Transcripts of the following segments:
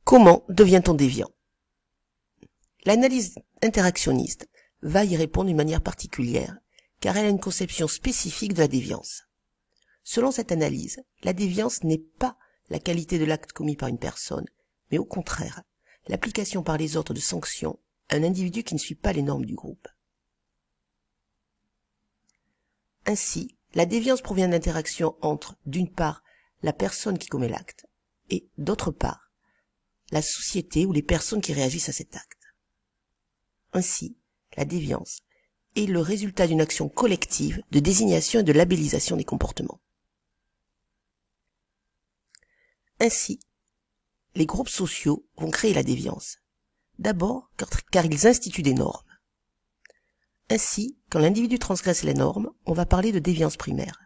Comment devient-on déviant? L'analyse interactionniste va y répondre d'une manière particulière, car elle a une conception spécifique de la déviance. Selon cette analyse, la déviance n'est pas la qualité de l'acte commis par une personne, mais au contraire, l'application par les autres de sanctions à un individu qui ne suit pas les normes du groupe. Ainsi, la déviance provient d'interaction entre, d'une part, la personne qui commet l'acte, et, d'autre part, la société ou les personnes qui réagissent à cet acte. Ainsi, la déviance est le résultat d'une action collective de désignation et de labellisation des comportements. Ainsi, les groupes sociaux vont créer la déviance. D'abord, car ils instituent des normes. Ainsi, quand l'individu transgresse les normes, on va parler de déviance primaire.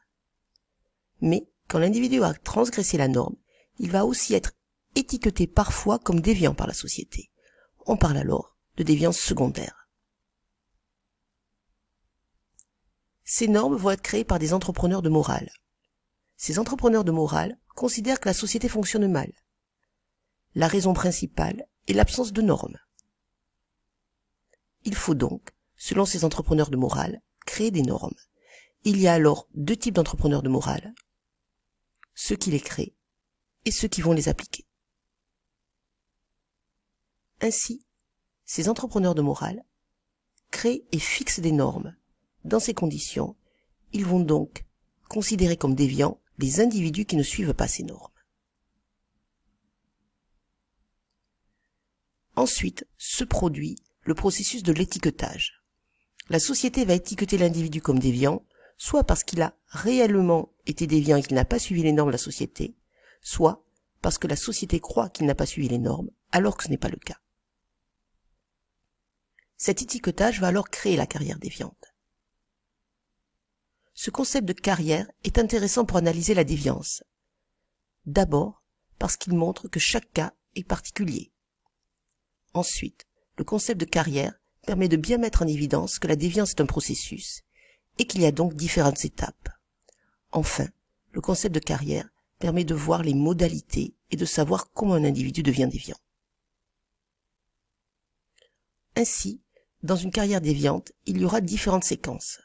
Mais, quand l'individu a transgressé la norme, il va aussi être étiqueté parfois comme déviant par la société. On parle alors de déviance secondaire. Ces normes vont être créées par des entrepreneurs de morale. Ces entrepreneurs de morale considèrent que la société fonctionne mal. La raison principale est l'absence de normes. Il faut donc, selon ces entrepreneurs de morale, créer des normes. Il y a alors deux types d'entrepreneurs de morale, ceux qui les créent et ceux qui vont les appliquer. Ainsi, ces entrepreneurs de morale créent et fixent des normes. Dans ces conditions, ils vont donc considérer comme déviants les individus qui ne suivent pas ces normes. Ensuite, se produit le processus de l'étiquetage. La société va étiqueter l'individu comme déviant, soit parce qu'il a réellement été déviant et qu'il n'a pas suivi les normes de la société, soit parce que la société croit qu'il n'a pas suivi les normes, alors que ce n'est pas le cas. Cet étiquetage va alors créer la carrière déviante. Ce concept de carrière est intéressant pour analyser la déviance. D'abord, parce qu'il montre que chaque cas est particulier. Ensuite, le concept de carrière permet de bien mettre en évidence que la déviance est un processus et qu'il y a donc différentes étapes. Enfin, le concept de carrière permet de voir les modalités et de savoir comment un individu devient déviant. Ainsi, dans une carrière déviante, il y aura différentes séquences.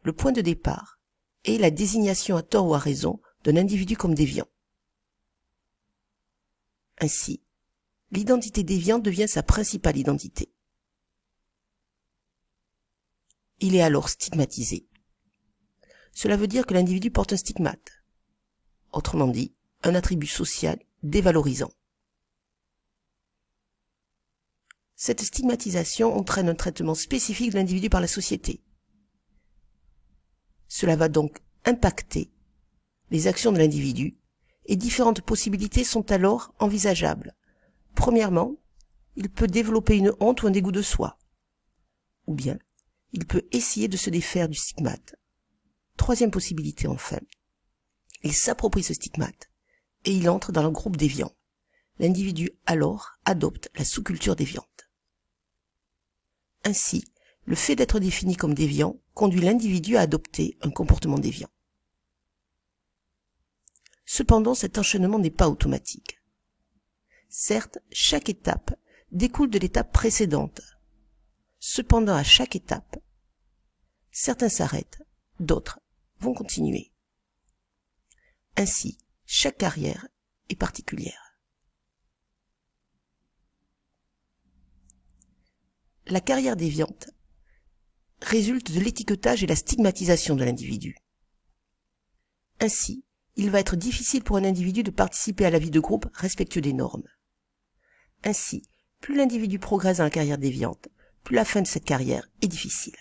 Le point de départ est la désignation à tort ou à raison d'un individu comme déviant. Ainsi, l'identité déviante devient sa principale identité. Il est alors stigmatisé. Cela veut dire que l'individu porte un stigmate. Autrement dit, un attribut social dévalorisant. Cette stigmatisation entraîne un traitement spécifique de l'individu par la société. Cela va donc impacter les actions de l'individu et différentes possibilités sont alors envisageables. Premièrement, il peut développer une honte ou un dégoût de soi. Ou bien, il peut essayer de se défaire du stigmate. Troisième possibilité enfin, il s'approprie ce stigmate et il entre dans le groupe déviant. L'individu alors adopte la sous-culture déviante. Ainsi, le fait d'être défini comme déviant conduit l'individu à adopter un comportement déviant. Cependant, cet enchaînement n'est pas automatique. Certes, chaque étape découle de l'étape précédente. Cependant, à chaque étape, certains s'arrêtent, d'autres vont continuer. Ainsi, chaque carrière est particulière. La carrière déviante résulte de l'étiquetage et la stigmatisation de l'individu. Ainsi, il va être difficile pour un individu de participer à la vie de groupe respectueux des normes. Ainsi, plus l'individu progresse dans la carrière déviante, plus la fin de cette carrière est difficile.